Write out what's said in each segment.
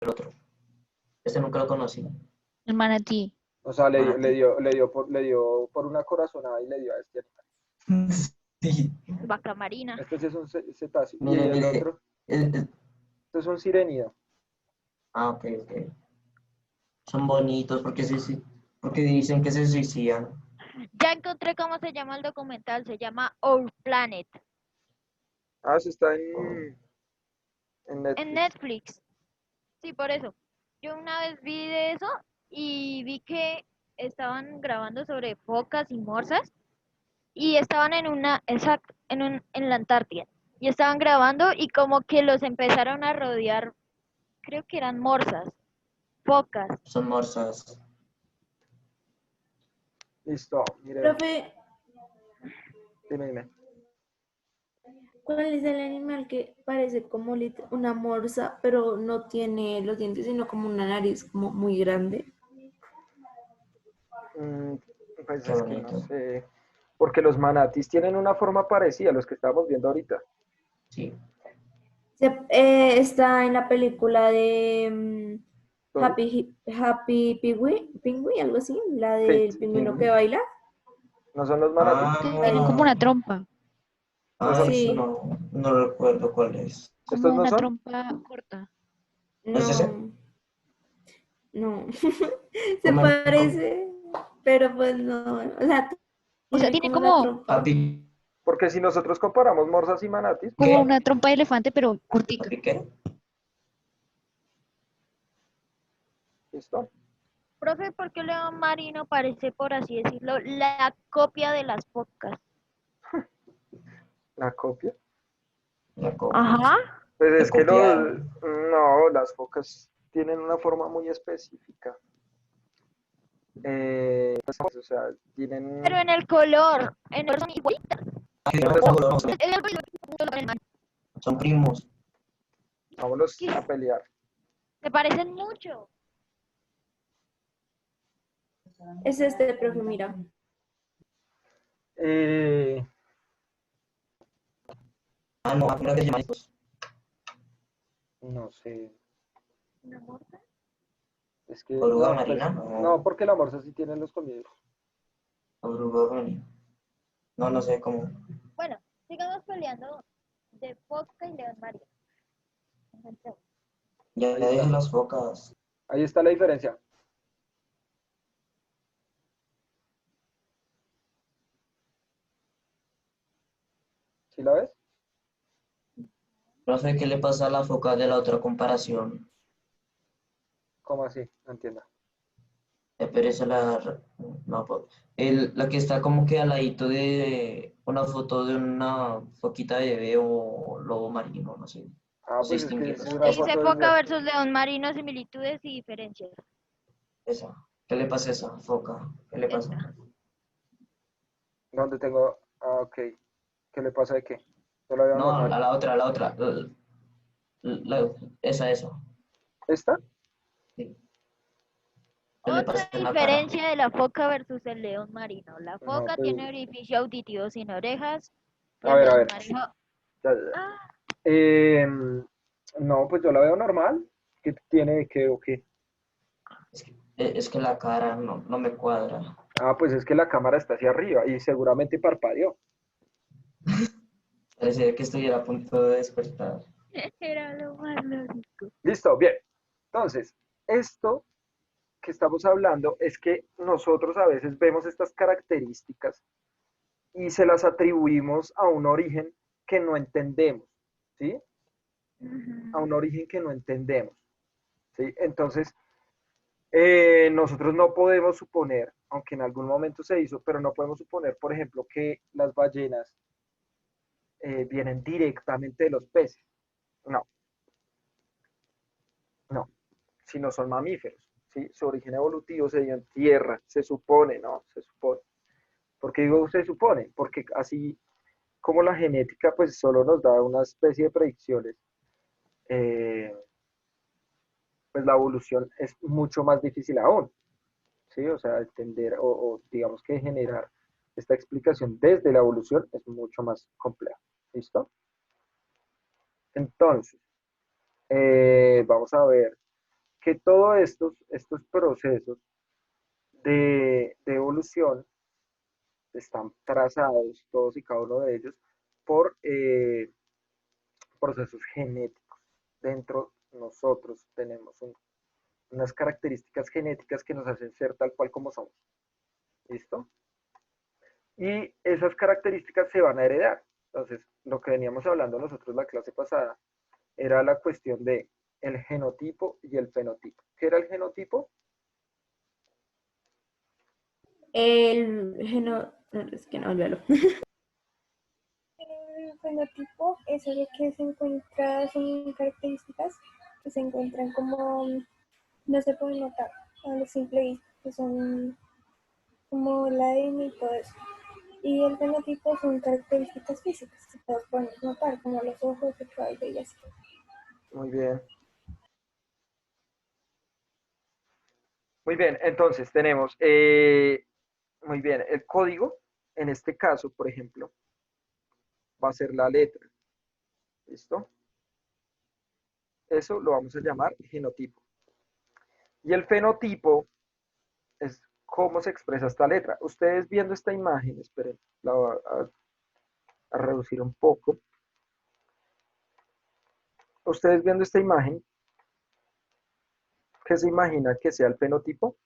el otro. Este nunca lo conocí. El manatí. O sea, Manatí. le dio por una corazonada y le dio a este animal. Sí. Vaca marina. Este sí es un cetáceo. Y Mire, el mire. otro, este es un sirénido. Ok, ok. Son bonitos porque porque dicen que se suicidan. Ya encontré cómo se llama el documental. Se llama Our Planet. Ah, eso está en En Netflix. Netflix. Sí, por eso. Yo una vez vi de eso y vi que estaban grabando sobre focas y morsas y estaban en una, exacto, en la Antártida. Y estaban grabando y como que los empezaron a rodear, creo que eran morsas, focas. Son morsas. Listo, mire, Profe, dime. ¿cuál es el animal que parece como una morsa, pero no tiene los dientes, sino como una nariz como muy grande? Mm, pues Qué es que no bonito. sé. Porque los manatis tienen una forma parecida a los que estamos viendo ahorita. Sí. Está en la película de Sonic. Happy Penguin, algo así, la del Fate pingüino que Penguin. baila. ¿No son los manatis? Tienen como Ah, una trompa, ¿No ah, son? eso Sí, no recuerdo cuál es. ¿Estos como no una son? trompa corta. ¿No es ese? no, no, se ¿Cómo, cómo? parece, pero pues no, o sea, O sea, tiene tiene como la trompa. Happy, Porque si nosotros comparamos morsas y manatis, pues como ¿qué? una trompa de elefante, pero cortica. ¿Happy qué? listo. Profe, ¿por qué León Marino parece, por así decirlo, la copia de las focas? La copia. La copia. Ajá. Pues Le es que copiaron. no, las focas tienen una forma muy específica. Pues, o sea, Pero tienen, en el color son igualitas. Ah, que no, son primos. vámonos Que a pelear. se parecen mucho. Es este, profe, mira. Eh, Ah, no, ¿cómo era que se llaman estos? no sé, ¿Una morsa? es que, ¿Oruga no, pues, marina? no, No, porque la morsa sí tiene los colmillos. oruga marina. No, no sé cómo. Bueno, sigamos peleando de foca y león marino. Ya Ahí le dije está, las focas. ahí está la diferencia. ¿Sí la ves? No sé qué le pasa a la foca de la otra comparación. ¿Cómo así? No entiendo. Pero esa no, la que está como que al ladito de una foto de una foquita de bebé o lobo marino, no sé. Ah, No sé pues es que es distinguirlas. Donde una dice foto foca desde... versus león marino, similitudes y diferencias. Esa. ¿Qué le pasa a esa foca? ¿Qué le pasa? Esta. ¿Dónde tengo? Ah, ok. ¿Qué le pasa de qué? Yo la veo No, normal. a la otra, a la otra. Esa. ¿Esta? Sí. ¿Qué le Otra pasa en la cara? diferencia de la foca versus el león marino. La No, foca pues... tiene orificio auditivo sin orejas y el A león ver. marino. Ya. Ah, No, pues yo la veo normal. ¿Qué tiene de qué o qué? Es que la cara no me cuadra. Ah, pues es que la cámara está hacia arriba y seguramente parpadeó. Parece que estuviera a punto de despertar. era lo más lógico. Listo, bien. Entonces, esto que estamos hablando es que nosotros a veces vemos estas características y se las atribuimos a un origen que no entendemos, ¿sí? A un origen que no entendemos, ¿sí? Entonces, nosotros no podemos suponer, aunque en algún momento se hizo, pero no podemos suponer, por ejemplo, que las ballenas vienen directamente de los peces. No, no, si no son mamíferos, ¿sí? Su origen evolutivo se dio en tierra, se supone, ¿no? Se supone. ¿Por qué digo se supone? Porque así como la genética pues solo nos da una especie de predicciones, eh, pues la evolución es mucho más difícil aún, ¿sí? O sea, entender o digamos que generar esta explicación desde la evolución es mucho más complejo. ¿Listo? Entonces, vamos a ver. que todos estos procesos de evolución están trazados, todos y cada uno de ellos, por procesos genéticos. Dentro nosotros tenemos unas características genéticas que nos hacen ser tal cual como somos. ¿Listo? Y esas características se van a heredar. Entonces, lo que veníamos hablando nosotros la clase pasada era la cuestión de el genotipo y el fenotipo. ¿Qué era el genotipo? El geno... no, es que no, olvídalo. El fenotipo es algo que se encuentra, son características que se encuentran como, no se pueden notar a la simple vista, que son como el ADN y todo eso. Y el fenotipo son características físicas que todos podemos notar, como los ojos, el cabello y así. Muy bien. Muy bien, entonces tenemos, muy bien, el código, en este caso, por ejemplo, va a ser la letra. ¿Listo? Eso lo vamos a llamar genotipo. Y el fenotipo es cómo se expresa esta letra. Ustedes viendo esta imagen, esperen, la voy a reducir un poco. Ustedes viendo esta imagen, ¿qué se imagina que sea el fenotipo?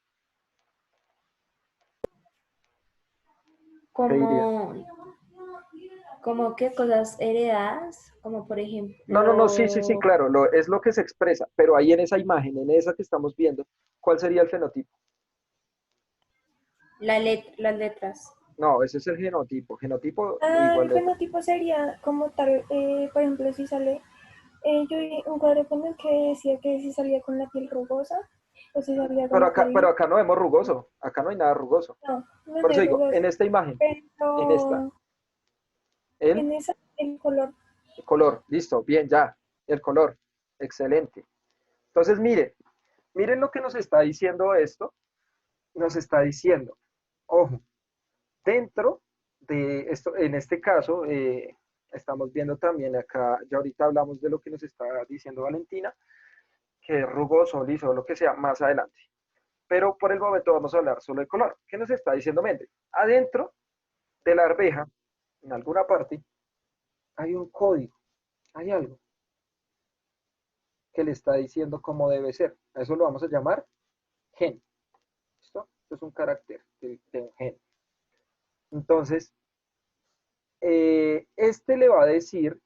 ¿Qué diría? Como que cosas heredadas, como por No, sí, ejemplo, claro, es lo que se expresa, pero ahí en esa imagen, en esa que estamos viendo, ¿cuál sería el fenotipo? las letras. No, ese es el genotipo. Genotipo igual El letra. fenotipo sería como tal, por ejemplo, si sale, yo vi un cuadro con el que decía que si salía con la piel rugosa o si salía con la Pero piel, acá no vemos rugoso, acá no hay nada rugoso. no, no es Por eso de digo, rugoso, en esta imagen, en esta, pero el en esa el color. color, listo, bien, ya, el color, excelente. Entonces, miren lo que nos está diciendo esto, nos está diciendo, ojo, dentro de esto, en este caso, estamos viendo también acá, ya ahorita hablamos de lo que nos está diciendo Valentina, que es rugoso, liso, lo que sea, más adelante. Pero por el momento vamos a hablar solo de color. ¿Qué nos está diciendo Mendel? Adentro de la arveja, en alguna parte, hay un código, hay algo que le está diciendo cómo debe ser. A eso lo vamos a llamar gen. ¿Listo? Esto es un carácter de un gen. Entonces, este le va a decir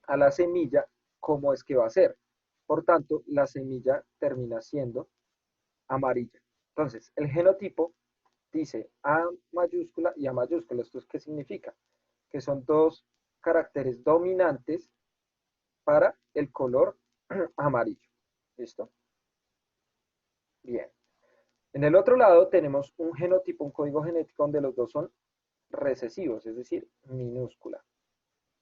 a la semilla cómo es que va a ser. Por tanto, la semilla termina siendo amarilla. Entonces, el genotipo dice A mayúscula y A mayúscula. ¿Esto es qué significa? Que son dos caracteres dominantes para el color amarillo. ¿Listo? Bien. En el otro lado tenemos un genotipo, un código genético donde los dos son recesivos, es decir, minúscula.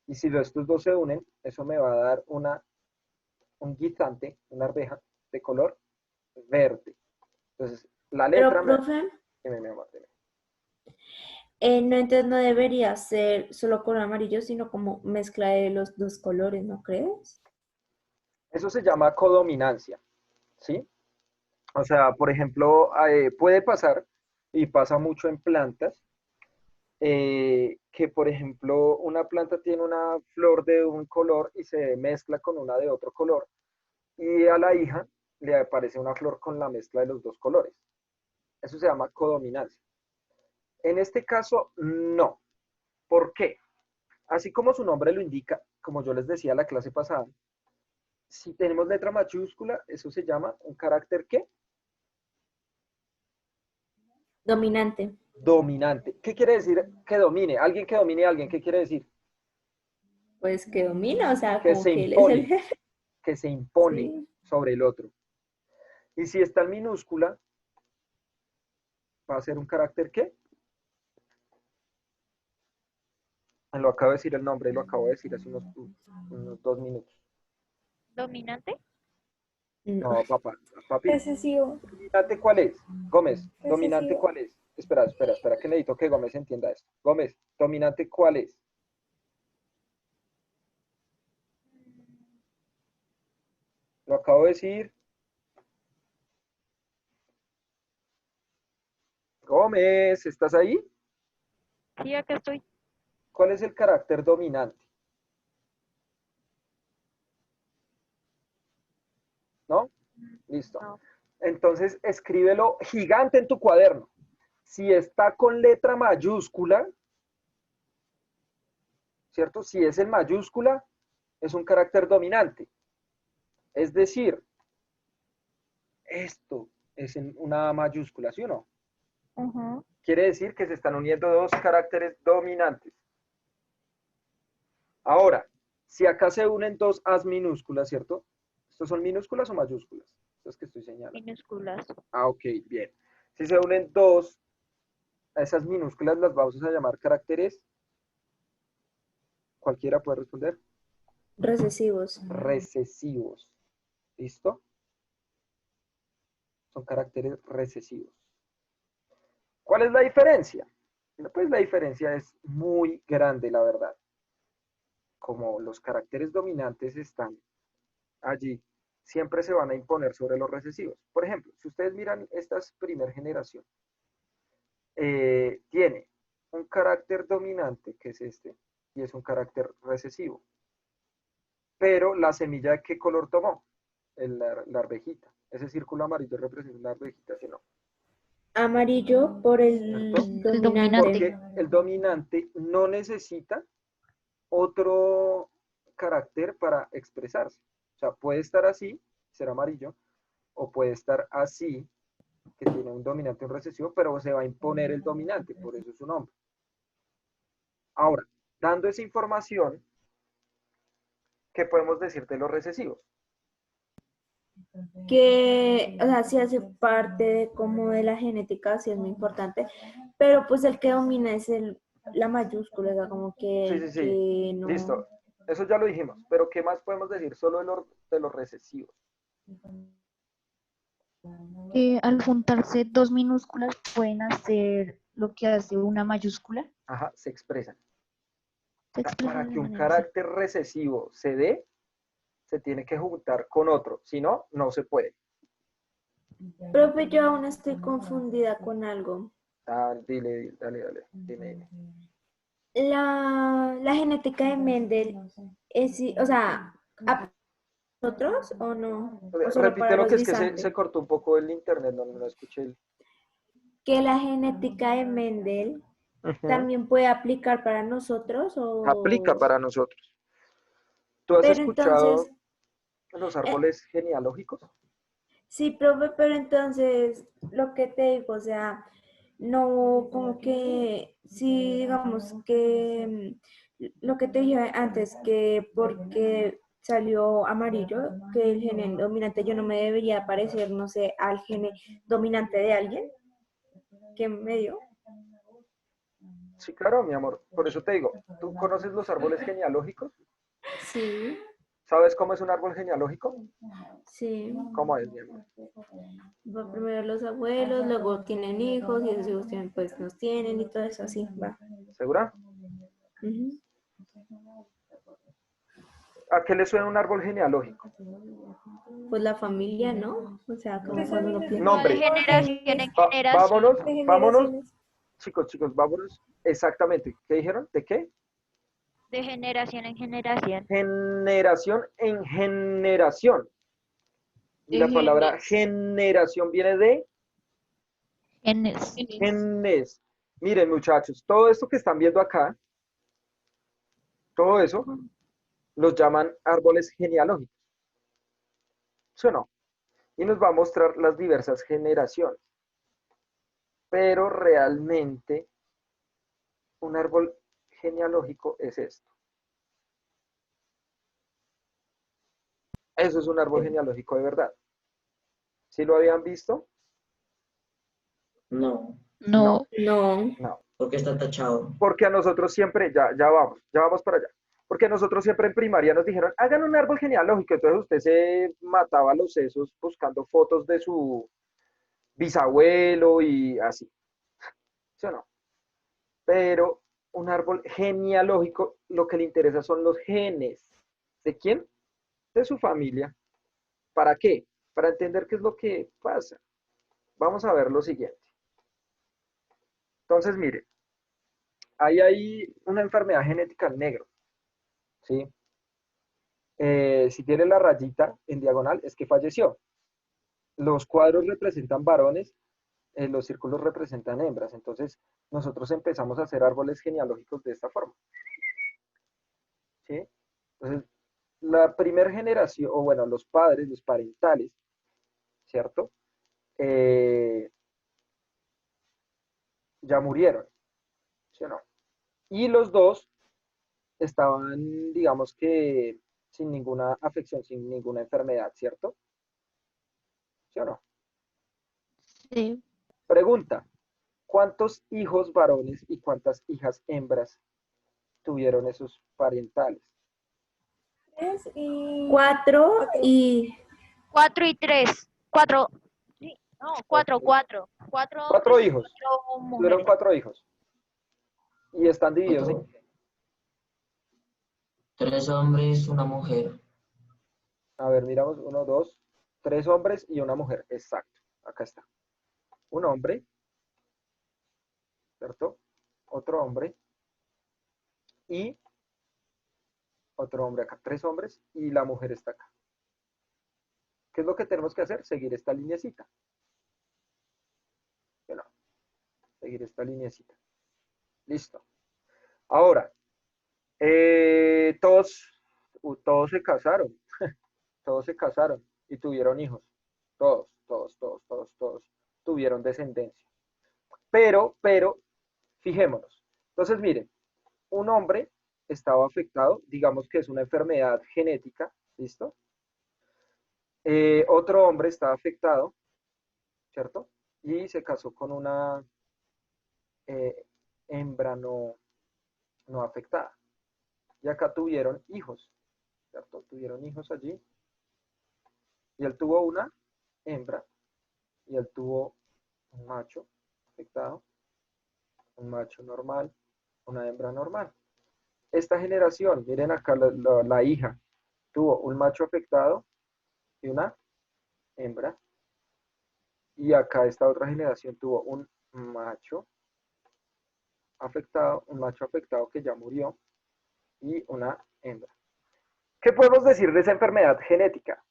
Y si estos dos se unen, eso me va a dar un guisante, una arveja de color verde. Entonces, la Pero, letra me... profe, Dime, mi amor, dime. no, entonces no debería ser solo color amarillo, sino como mezcla de los dos colores, ¿no crees? Eso se llama codominancia, ¿sí? O sea, por ejemplo, puede pasar, y pasa mucho en plantas, que por ejemplo una planta tiene una flor de un color y se mezcla con una de otro color, y a la hija le aparece una flor con la mezcla de los dos colores. Eso se llama codominancia. En este caso, no. ¿Por qué? Así como su nombre lo indica, como yo les decía la clase pasada, si tenemos letra mayúscula, eso se llama un carácter ¿qué? Dominante. Dominante. ¿Qué quiere decir que domine? Alguien que domine a alguien, ¿qué quiere decir? Pues que domina, o sea, Que como se que él es el impone, jefe. que se impone Sí. sobre el otro. Y si está en minúscula, va a ser un carácter ¿qué? Lo acabo de decir el nombre, lo acabo de decir hace unos 2 minutos. ¿Dominante? No. No, papá, papi. Recesivo, ¿Dominante cuál es? Gómez, ¿dominante recesivo. cuál es? Espera, que necesito que Gómez entienda esto. Gómez, ¿dominante cuál es? Lo acabo de decir. Gómez, ¿estás ahí? Sí, acá estoy. ¿Cuál es el carácter dominante? ¿No? Listo. No. Entonces, escríbelo gigante en tu cuaderno. Si está con letra mayúscula, ¿cierto? Si es en mayúscula, es un carácter dominante. Es decir, esto es en una mayúscula, ¿sí o no? Ujú. Quiere decir que se están uniendo dos caracteres dominantes. Ahora, si acá se unen dos as minúsculas, ¿cierto? ¿Estos son minúsculas o mayúsculas? Estas que estoy señalando. Minúsculas. Ah, ok, bien. Si se unen dos, a esas minúsculas las vamos a llamar caracteres. Cualquiera puede responder. Recesivos. Recesivos. ¿Listo? Son caracteres recesivos. ¿Cuál es la diferencia? Pues la diferencia es muy grande, la verdad. Como los caracteres dominantes están allí, siempre se van a imponer sobre los recesivos. Por ejemplo, si ustedes miran esta primera generación, tiene un carácter dominante, que es este, y es un carácter recesivo. Pero la semilla, ¿de qué color tomó? La arvejita. Ese círculo amarillo representa la arvejita, ¿sí no? Amarillo por el ¿Cierto? El dominante. Porque el dominante no necesita otro carácter para expresarse. O sea, puede estar así, ser amarillo, o puede estar así, que tiene un dominante y un recesivo, pero se va a imponer el dominante, por eso es su nombre. Ahora, dando esa información, ¿qué podemos decir de los recesivos? Que, o sea, sí hace parte de como de la genética, sí es muy importante, pero pues el que domina es la mayúscula, o sea, como que Sí, el sí, sí. que no. Listo. Eso ya lo dijimos, pero ¿qué más podemos decir solo de los recesivos? Que al juntarse dos minúsculas pueden hacer lo que hace una mayúscula. Ajá, se expresan. Se O sea, expresa para de que una un manera así. carácter recesivo se dé, se tiene que juntar con otro, si no, no se puede. Profe, yo aún estoy confundida con algo. Ah, dile, dale, dime. La genética de Mendel es, o sea, ¿a nosotros o no? ¿O solo Repite para lo los que es que se, guisantes? se cortó un poco el internet, no escuché el... ¿Que la genética de Mendel Ujú. también puede aplicar para nosotros Aplica o...? para nosotros. ¿Tú has Pero entonces, escuchado los eh, árboles genealógicos? sí, profe, pero entonces lo que te digo, o sea, no como que, sí, digamos que lo que te dije antes, que porque salió amarillo, que el gene dominante yo no me debería parecer, no sé, al gene dominante de alguien que me dio. Sí, claro, mi amor. Por eso te digo, ¿tú conoces los árboles genealógicos? Sí, ¿Sabes cómo es un árbol genealógico? sí. ¿Cómo es, mi amor? Va primero los abuelos, luego tienen hijos y esos hijos tienen, pues nos tienen y todo eso así, va. ¿Segura? Ujú. ¿A qué le suena un árbol genealógico? Pues la familia, ¿no? O sea, como Pues a cuando mí uno me piensa. Va de Nombre. por generación en genes, generación. Vámonos, de vámonos. generaciones. Chicos, vámonos. Exactamente. ¿Qué dijeron? ¿De qué? De generación en generación. Generación en generación. Y De la palabra genes. generación viene de Genes. genes. Miren, muchachos, todo esto que están viendo acá, todo eso, los llaman árboles genealógicos. ¿Sí o no? Y nos va a mostrar las diversas generaciones. Pero realmente un árbol genealógico es esto. Eso es un árbol genealógico de verdad. ¿Sí lo habían visto? No, No, No. No. no. porque está tachado. Porque a nosotros siempre, ya vamos para allá. Porque a nosotros siempre en primaria nos dijeron, hagan un árbol genealógico. Entonces usted se mataba los sesos buscando fotos de su bisabuelo y así. ¿Sí o no? Pero un árbol genealógico, lo que le interesa son los genes. ¿De quién? De su familia. ¿Para qué? Para entender qué es lo que pasa. Vamos a ver lo siguiente. Entonces, mire, ahí hay una enfermedad genética en negro, ¿sí? Si tiene la rayita en diagonal, es que falleció. Los cuadros representan varones, los círculos representan hembras. Entonces, nosotros empezamos a hacer árboles genealógicos de esta forma, ¿sí? Entonces, la primera generación, o bueno, los padres, los parentales, ¿cierto? Ya murieron, ¿sí o no? Y los dos estaban, digamos que, sin ninguna afección, sin ninguna enfermedad, ¿cierto? ¿Sí o no? Sí. Pregunta, ¿cuántos hijos varones y cuántas hijas hembras tuvieron esos parentales? 3 y 4 y 4 y 3. 4. Sí, no, 4, Ok. 4. 4 Cuatro hombres y hijos, 4 tuvieron mujeres. 4 hijos. Y están divididos en... 3 hombres, una mujer. A ver, miramos, 1, 2, 3 hombres y una mujer. Exacto, acá está. Un hombre, ¿cierto? Otro hombre y otro hombre acá. 3 hombres y la mujer está acá. ¿Qué es lo que tenemos que hacer? Seguir esta lineecita. Bueno, seguir esta lineecita. Listo. Ahora, todos se casaron. Todos se casaron y tuvieron hijos. Todos tuvieron descendencia. Pero, fijémonos. Entonces, miren, un hombre estaba afectado, digamos que es una enfermedad genética, ¿listo? Otro hombre estaba afectado, ¿cierto? Y se casó con una eh, hembra no afectada. Y acá tuvieron hijos, ¿cierto? Tuvieron hijos allí. Y él tuvo una hembra y él tuvo un macho afectado, un macho normal, una hembra normal. Esta generación, miren acá la hija, tuvo un macho afectado y una hembra. Y acá esta otra generación tuvo un macho afectado que ya murió y una hembra. ¿Qué podemos decir de esa enfermedad genética?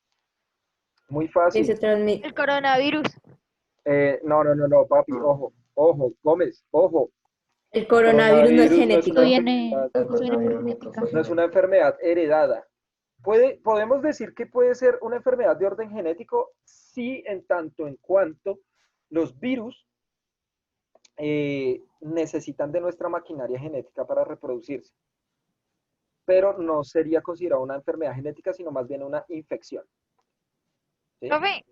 Muy que se fácil. transmite. El coronavirus. No, papi, ojo, Gómez, ojo. El coronavirus no es Coronavirus no es genético. una Viene, enfermedad, El eso viene por coronavirus no genética. fue no es una genético. enfermedad heredada. Podemos decir que puede ser una enfermedad de orden genético, sí, en tanto en cuanto los virus necesitan de nuestra maquinaria genética para reproducirse, pero no sería considerada una enfermedad genética, sino más bien una infección, ¿sí? Profe,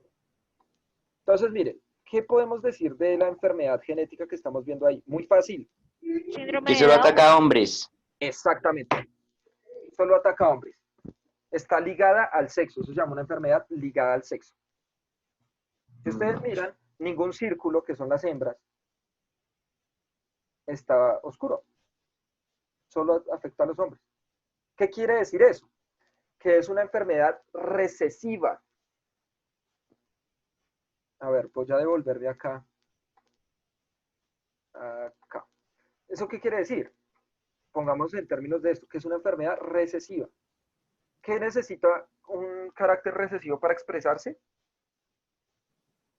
Entonces, miren, ¿qué podemos decir de la enfermedad genética que estamos viendo ahí? Muy fácil. síndrome Que de solo Down. ataca a hombres. Exactamente. Solo ataca a hombres. Está ligada al sexo. Eso se llama una enfermedad ligada al sexo. Si ustedes miran, ningún círculo, que son las hembras, está oscuro. Solo afecta a los hombres. ¿Qué quiere decir eso? Que es una enfermedad recesiva. A ver, voy a devolver de acá. Acá. ¿Eso qué quiere decir? Pongamos en términos de esto, que es una enfermedad recesiva. ¿Qué necesita un carácter recesivo para expresarse?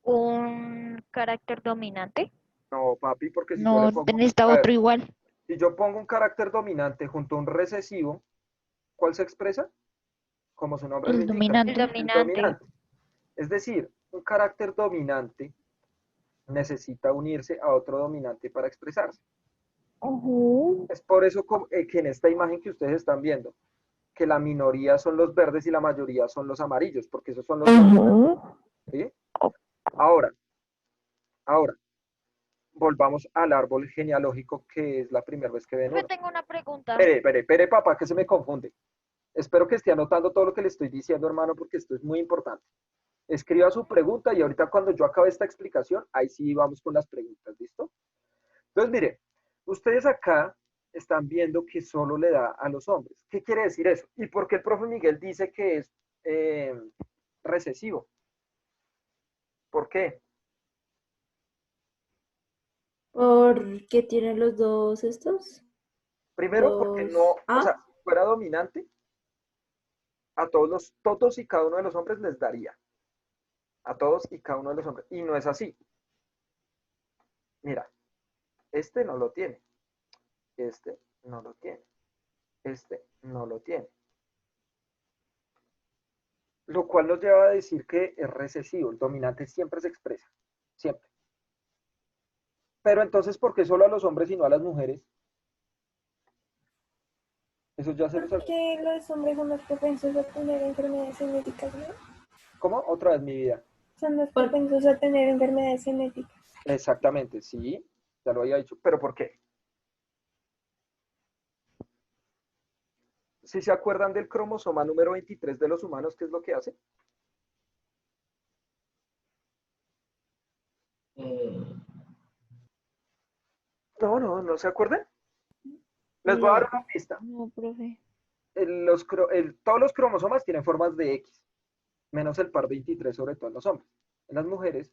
Un carácter dominante. No, papi, porque si yo le No pongo, necesita a ver, otro igual. si yo pongo un carácter dominante junto a un recesivo, ¿cuál se expresa? Como su nombre lo El indica, El dominante. el dominante. dominante. Es decir, un carácter dominante necesita unirse a otro dominante para expresarse. Es por eso que en esta imagen que ustedes están viendo, que la minoría son los verdes y la mayoría son los amarillos, porque esos son los dominantes, ¿sí? Ahora, volvamos al árbol genealógico, que es la primera vez que ven Profe, uno. tengo una pregunta. Espere, papá, que se me confunde. Espero que esté anotando todo lo que le estoy diciendo, hermano, porque esto es muy importante. Escriba su pregunta y ahorita cuando yo acabe esta explicación, ahí sí vamos con las preguntas, ¿listo? Entonces, mire, ustedes acá están viendo que solo le da a los hombres. ¿Qué quiere decir eso? ¿Y por qué el profe Miguel dice que es recesivo? ¿Por qué? ¿Por qué tienen los dos estos? Primero, porque no, Dos. o sea, Ah, si fuera dominante, a todos y cada uno de los hombres les daría. A todos y cada uno de los hombres. Y no es así. Mira, este no lo tiene. Este no lo tiene. Este no lo tiene. Lo cual nos lleva a decir que es recesivo. El dominante siempre se expresa. Siempre. Pero entonces, ¿por qué solo a los hombres y no a las mujeres? Eso ya se los había. Porque los hombres son más propensos a tener enfermedades genéticas, ¿no? ¿Cómo? Otra vez mi vida. Son más por- propensos a tener enfermedades genéticas. Exactamente, sí. Ya lo había dicho. ¿Pero por qué? Si se acuerdan del cromosoma número 23 de los humanos, ¿qué es lo que hace? Eh, No se acuerdan. Les voy a dar no. una pista. No, profe. Todos los cromosomas tienen formas de X, menos el par 23, sobre todo en los hombres. En las mujeres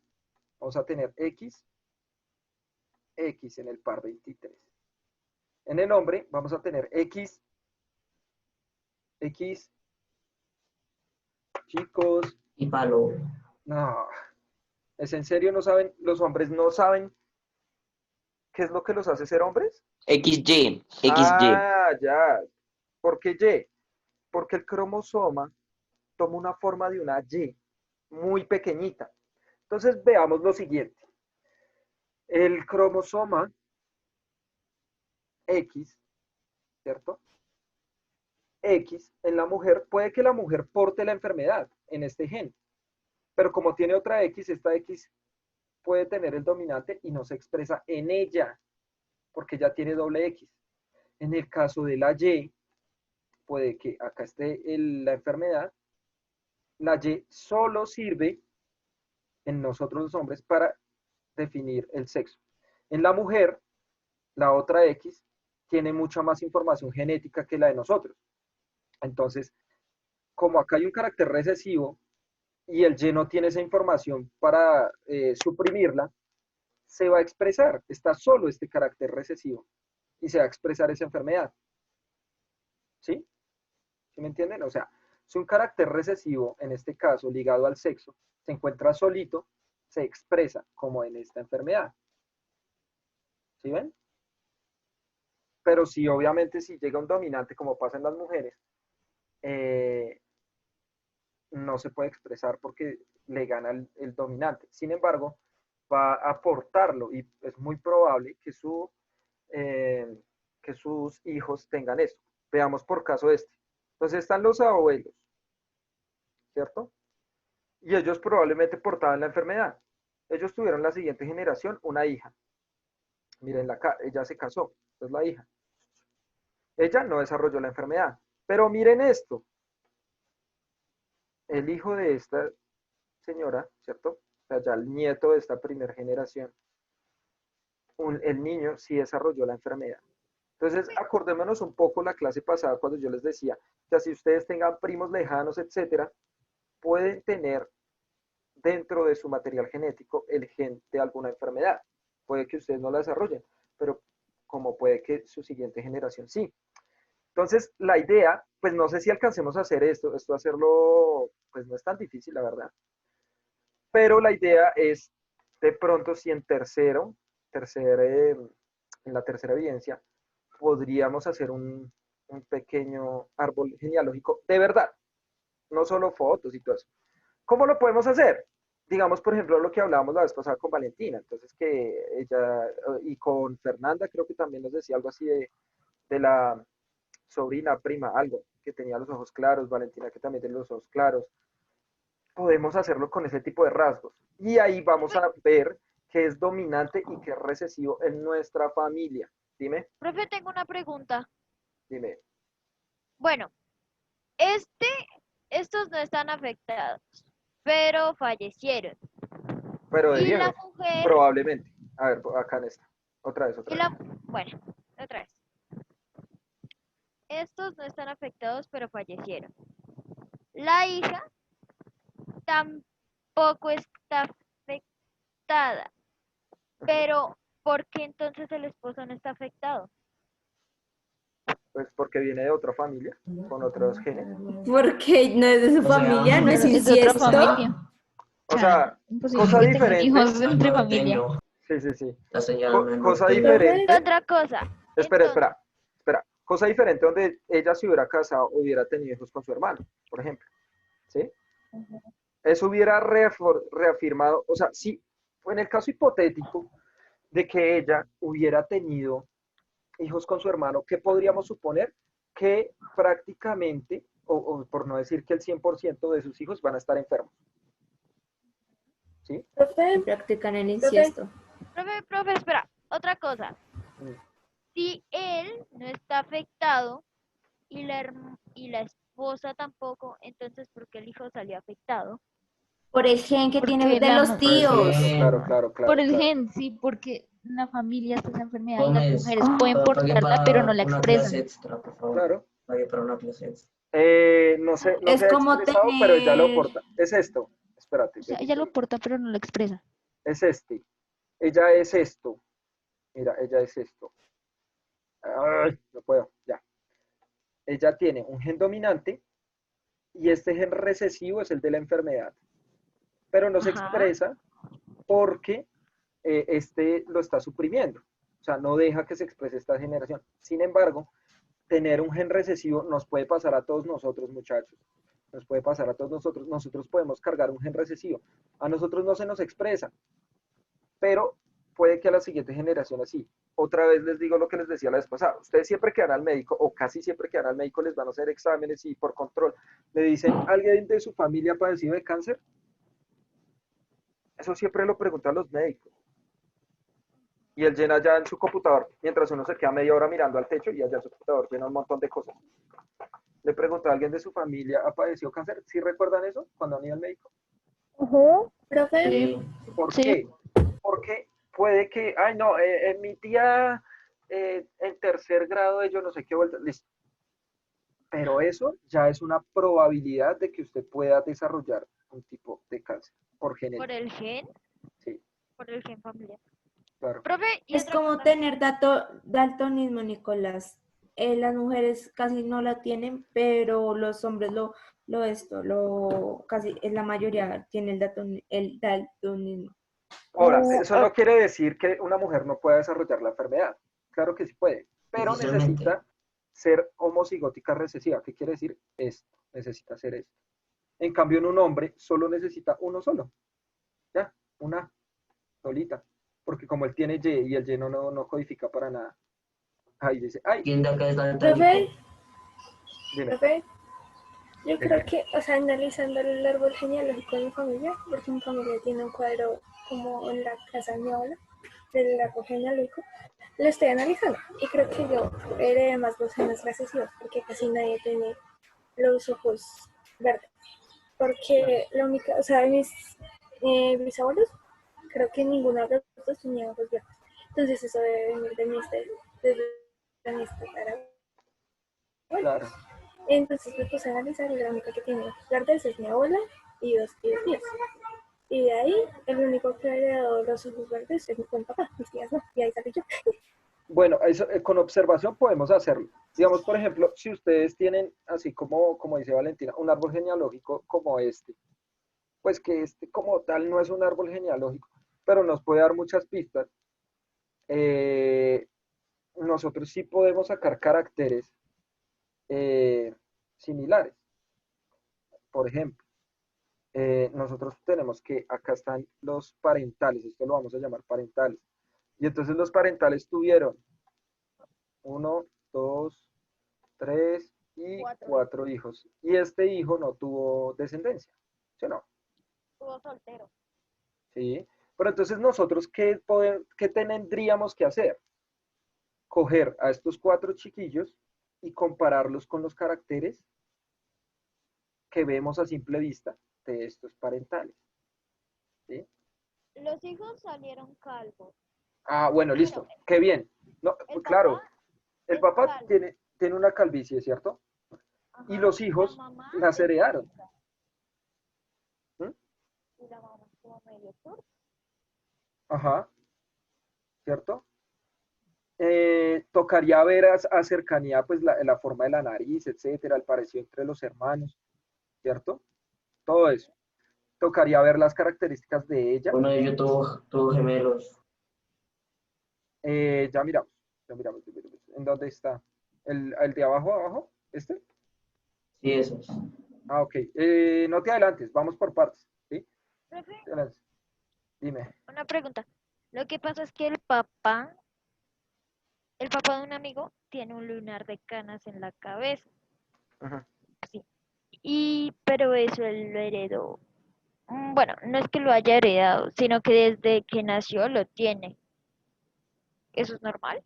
vamos a tener X, X en el par 23. En el hombre vamos a tener X, X, chicos, y palo. no, es en serio, no saben, los hombres no saben qué es lo que los hace ser hombres. XY, XY. Ah, ya. ¿Por qué Y? Porque el cromosoma toma una forma de una Y muy pequeñita. Entonces veamos lo siguiente. El cromosoma X, ¿cierto? X en la mujer, puede que la mujer porte la enfermedad en este gen, pero como tiene otra X, esta X puede tener el dominante y no se expresa en ella, porque ya tiene doble X. En el caso de la Y, puede que acá esté la enfermedad, la Y solo sirve en nosotros los hombres para definir el sexo. En la mujer, la otra X tiene mucha más información genética que la de nosotros. Entonces, como acá hay un carácter recesivo y el Y no tiene esa información para suprimirla, se va a expresar, está solo este carácter recesivo y se va a expresar esa enfermedad. ¿Sí? ¿Sí me entienden? O sea, si un carácter recesivo, en este caso ligado al sexo, se encuentra solito, se expresa como en esta enfermedad. ¿Sí ven? Pero sí, obviamente, si llega un dominante, como pasa en las mujeres, eh, no se puede expresar porque le gana el dominante. Sin embargo, va a aportarlo y es muy probable eh, que sus hijos tengan esto. Veamos por caso este. Entonces están los abuelos, ¿cierto? Y ellos probablemente portaban la enfermedad. Ellos tuvieron la siguiente generación, una hija. Miren, ella se casó, es la hija. Ella no desarrolló la enfermedad. Pero miren esto, el hijo de esta señora, ¿cierto? O sea, ya el nieto de esta primera generación, el niño sí desarrolló la enfermedad. Entonces, acordémonos un poco la clase pasada cuando yo les decía que si ustedes tengan primos lejanos, etcétera, pueden tener dentro de su material genético el gen de alguna enfermedad. Puede que ustedes no la desarrollen, pero como puede que su siguiente generación sí. Entonces, la idea, pues no sé si alcancemos a hacer esto hacerlo, pues no es tan difícil, la verdad, pero la idea es de pronto si en la tercera evidencia, podríamos hacer un pequeño árbol genealógico de verdad, no solo fotos y todo eso. ¿Cómo lo podemos hacer? Digamos, por ejemplo, lo que hablábamos la vez pasada con Valentina, entonces que ella, y con Fernanda creo que también nos decía algo así de la sobrina, prima, algo, que tenía los ojos claros, Valentina que también tiene los ojos claros, podemos hacerlo con ese tipo de rasgos. Y ahí vamos a ver qué es dominante y qué es recesivo en nuestra familia. Dime, Profe, tengo una pregunta. dime. Bueno, este, estos no están afectados, pero fallecieron. Pero de Y la viejos, mujer, probablemente. A ver, acá en esta. y Otra vez. bueno, otra vez. Estos no están afectados, pero fallecieron. La hija tampoco está afectada, pero ¿por qué entonces el esposo no está afectado? Pues porque viene de otra familia, con otros genes. Porque no es de su O sea, familia, no es Es de otra inciesto. familia. O sea, Imposible cosa que tengan diferente. hijos entre no familia. entiendo. Sí. La señal no Cosa entiendo. diferente. Otra cosa. Espera. Cosa diferente donde ella se hubiera casado o hubiera tenido hijos con su hermano, por ejemplo. ¿Sí? Eso hubiera reafirmado, o sea, sí, en el caso hipotético de que ella hubiera tenido hijos con su hermano, ¿qué podríamos suponer? Que prácticamente, o por no decir que el 100% de sus hijos van a estar enfermos. ¿Sí? Que Profe, practican el inciesto. Profe, espera, otra cosa. Mm. Si él no está afectado y la esposa tampoco, entonces ¿por qué el hijo salió afectado? Por el gen que Porque tiene de los Por el tíos. gen. Claro. Por el gen, sí, porque en la familia está esa enfermedad y las Gómez, mujeres pueden pague portarla, pero no para la una clase expresan. extra, por favor. Claro. Pague para una clase extra. No Es se ha como expresado, pero ya lo tener... porta. Es esto. Espérate. O sea, ella lo porta, pero no lo expresa. Es este. Ella es esto. Mira, ella es esto. Ay, no puedo, ya. Ella tiene un gen dominante y este gen recesivo es el de la enfermedad, pero no se Ajá. expresa porque este lo está suprimiendo, o sea, no deja que se exprese esta generación. Sin embargo, tener un gen recesivo nos puede pasar a todos nosotros, muchachos. Nos puede pasar a todos nosotros. Nosotros podemos cargar un gen recesivo. A nosotros no se nos expresa, pero puede que a la siguiente generación así. Otra vez les digo lo que les decía la vez pasada. Ustedes siempre que van al médico, o casi siempre que van al médico, les van a hacer exámenes y por control le dicen, ¿alguien de su familia ha padecido de cáncer? Eso siempre lo preguntan los médicos. Y él llena ya en su computador, mientras uno se queda media hora mirando al techo y allá en su computador llena un montón de cosas. Le pregunto a alguien de su familia, ¿ha padecido cáncer? ¿Sí recuerdan eso cuando han ido al médico? profe, Sí. ¿Por Sí. qué? Porque puede que, ay no, mi tía en tercer grado de yo no sé qué vuelta, listo. Pero eso ya es una probabilidad de que usted pueda desarrollar un tipo de cáncer por ¿Por genética. el gen? Sí, Por el gen familiar. claro. Profe, y Es otra como cosa. tener daltonismo, Nicolás. Las mujeres casi no la tienen, pero los hombres casi en la mayoría tiene el daltonismo. Ahora, eso no quiere decir que una mujer no pueda desarrollar la enfermedad. Claro que sí puede, pero Difícilmente. necesita ser homocigótica recesiva. ¿Qué quiere decir? Esto, necesita ser esto. En cambio, en un hombre solo necesita uno solo. Ya, una solita. Porque como él tiene Y y el Y no codifica para nada. Ahí dice, ay, ¿Quién de acá es daltónico? profe, dime. profe, yo Dime. creo que, o sea, analizando el árbol genealógico de mi familia, porque mi familia tiene un cuadro como en la casa de mi abuela, del árbol genealógico, lo estoy analizando y creo que yo heredé más los genes recesivos, porque casi nadie tiene los ojos verdes. Porque la única, o sea, mis bisabuelos, creo que ninguno de los dos tenía ojos verdes. Entonces eso debe venir de mi tatarabuelo. Claro. Entonces me puse a analizar y la única que tiene ojos verdes es mi abuela y dos tíos. Y de ahí, el único que ha heredado los ojos verdes es mi buen papá, mis tías no, y ahí salí yo. Bueno, eso, con observación podemos hacerlo. Digamos, por ejemplo, si ustedes tienen, así como dice Valentina, un árbol genealógico como este, pues que este como tal no es un árbol genealógico, pero nos puede dar muchas pistas. Nosotros sí podemos sacar caracteres similares. Por ejemplo, nosotros tenemos que acá están los parentales, esto lo vamos a llamar parentales. Y entonces los parentales tuvieron 1, 2, 3 y 4 hijos. Y este hijo no tuvo descendencia, ¿sí o no? Estuvo soltero. ¿Sí? Pero entonces nosotros, ¿qué tendríamos que hacer? Coger a estos 4 chiquillos y compararlos con los caracteres que vemos a simple vista de estos parentales. ¿Sí? Los hijos salieron calvos. Ah, bueno, Bueno, listo. Qué bien. No, el claro, papá el es papá calvo. tiene una calvicie, ¿cierto? Y Ajá, los la hijos mamá las es heredaron. blanca. ¿Mm? Y la mamá es como medio turca. Ajá, ¿cierto? Tocaría ver a cercanía, pues, la forma de la nariz, etcétera, el parecido entre los hermanos, ¿cierto? Todo eso. Tocaría ver las características de ella. Uno de ellos tuvo gemelos. Ya miramos, ya miramos. ¿En dónde está? ¿El de abajo? ¿Este? Sí, esos. Ah, ok. No te adelantes, vamos por partes, ¿sí? Profe, Te adelantes. Dime. una pregunta. Lo que pasa es que el papá de un amigo tiene un lunar de canas en la cabeza. Ajá. Sí. Pero eso él lo heredó. Bueno, no es que lo haya heredado, sino que desde que nació lo tiene. ¿Eso es normal?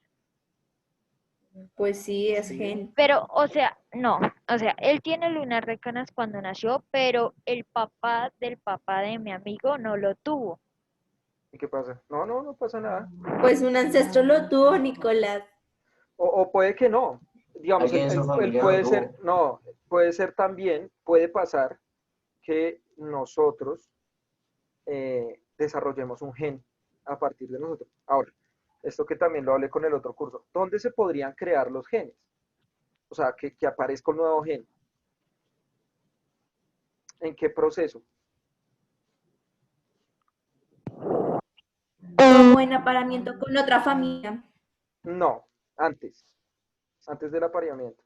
Pues sí, es gen. Pero, o sea, no. O sea, él tiene lunar de canas cuando nació, pero el papá del papá de mi amigo no lo tuvo. ¿Y qué pasa? No pasa nada. Pues un ancestro lo tuvo, Nicolás. O puede que no. Digamos, Alguien en su él familia lo puede ser, tuvo. no, puede ser también, puede pasar que nosotros desarrollemos un gen a partir de nosotros. Ahora, esto que también lo hablé con el otro curso, ¿dónde se podrían crear los genes? O sea, que aparezca un nuevo gen. ¿En qué proceso? Como en apareamiento con otra familia. No, antes del apareamiento.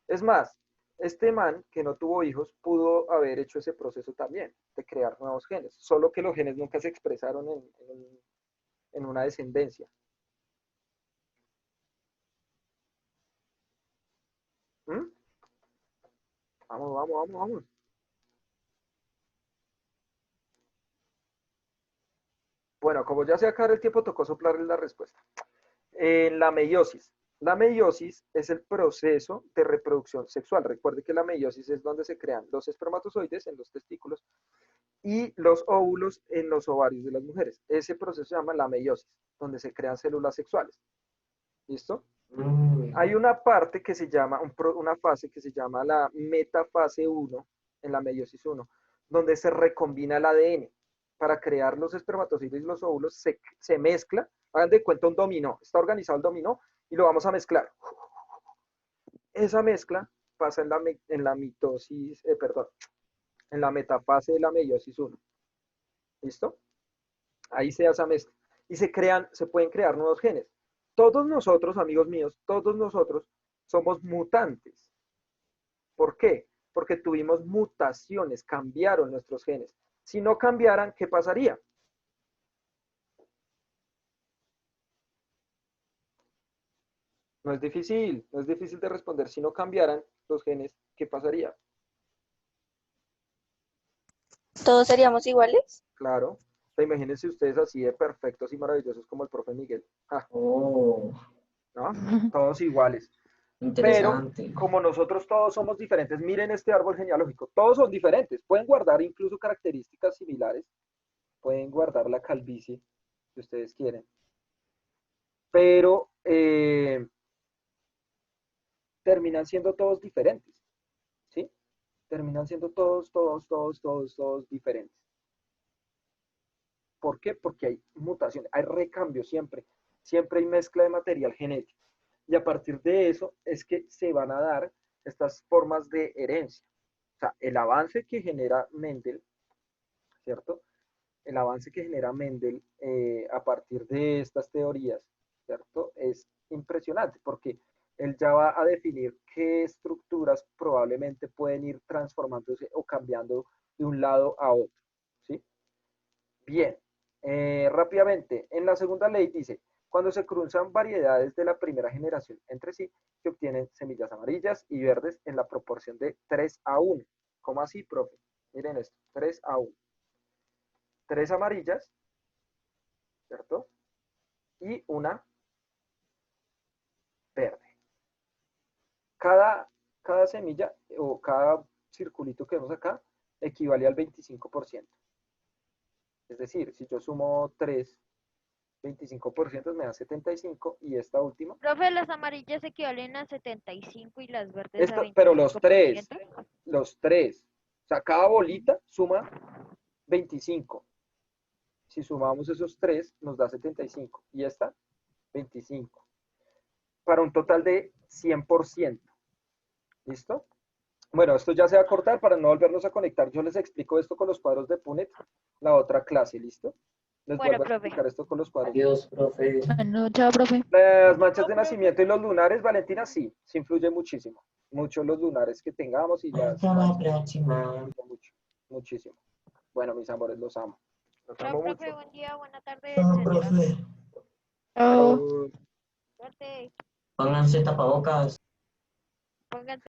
Es más, este man que no tuvo hijos pudo haber hecho ese proceso también, de crear nuevos genes, solo que los genes nunca se expresaron en una descendencia. ¿Mm? Vamos. Bueno, como ya se acaba el tiempo, tocó soplarle la respuesta. En la meiosis. La meiosis es el proceso de reproducción sexual. Recuerde que la meiosis es donde se crean los espermatozoides en los testículos y los óvulos en los ovarios de las mujeres. Ese proceso se llama la meiosis, donde se crean células sexuales. ¿Listo? Hay una parte que se llama, una fase que se llama la metafase 1, en la meiosis 1, donde se recombina el ADN para crear los espermatozoides y los óvulos, se mezcla, hagan de cuenta un dominó, está organizado el dominó y lo vamos a mezclar. Esa mezcla pasa en la mitosis, perdón, en la metafase de la meiosis 1. ¿Listo? Ahí se hace esa mezcla. Y se pueden crear nuevos genes. Todos nosotros, amigos míos, todos nosotros somos mutantes. ¿Por qué? Porque tuvimos mutaciones, cambiaron nuestros genes. Si no cambiaran, ¿qué pasaría? No es difícil de responder. Si no cambiaran los genes, ¿qué pasaría? ¿Todos seríamos iguales? Claro. Imagínense ustedes así de perfectos y maravillosos como el profe Miguel. Ah, Oh, ¿no? Todos iguales. Pero interesante. como nosotros todos somos diferentes, miren este árbol genealógico, todos son diferentes, pueden guardar incluso características similares, pueden guardar la calvicie, si ustedes quieren, pero terminan siendo todos diferentes, ¿sí? Terminan siendo todos diferentes. ¿Por qué? Porque hay mutaciones, hay recambio siempre hay mezcla de material genético. Y a partir de eso es que se van a dar estas formas de herencia. O sea, el avance que genera Mendel, ¿cierto? El avance que genera Mendel a partir de estas teorías, ¿cierto? Es impresionante porque él ya va a definir qué estructuras probablemente pueden ir transformándose o cambiando de un lado a otro, ¿sí? Bien, rápidamente, en la segunda ley dice, cuando se cruzan variedades de la primera generación entre sí, se obtienen semillas amarillas y verdes en la proporción de 3:1. ¿Cómo así, profe? Miren esto, 3:1. 3 amarillas, ¿cierto? Y una verde. Cada semilla o cada circulito que vemos acá equivale al 25%. Es decir, si yo sumo 3, 25% me da 75 y esta última. Profe, las amarillas equivalen a 75 y las verdes a Pero los 25%. tres. O sea, cada bolita suma 25. Si sumamos esos 3, nos da 75. ¿Y esta? 25. Para un total de 100%. ¿Listo? Bueno, esto ya se va a cortar para no volvernos a conectar. Yo les explico esto con los cuadros de Punnett la otra clase, ¿listo? Les Bueno, vuelvo a profe. explicar esto con los cuadros. Adiós, profe. Bueno, chao, profe. Las manchas de nacimiento y los lunares, Valentina, sí influye muchísimo. Mucho los lunares que tengamos y las Hasta la manchas, próxima. mucho, muchísimo. Bueno, mis amores, los amo. Los Chao, amo profe, mucho. buen día, buena tarde, Chao, etcétera. profe. Chao. Chao. Suerte, Pónganse tapabocas. pónganse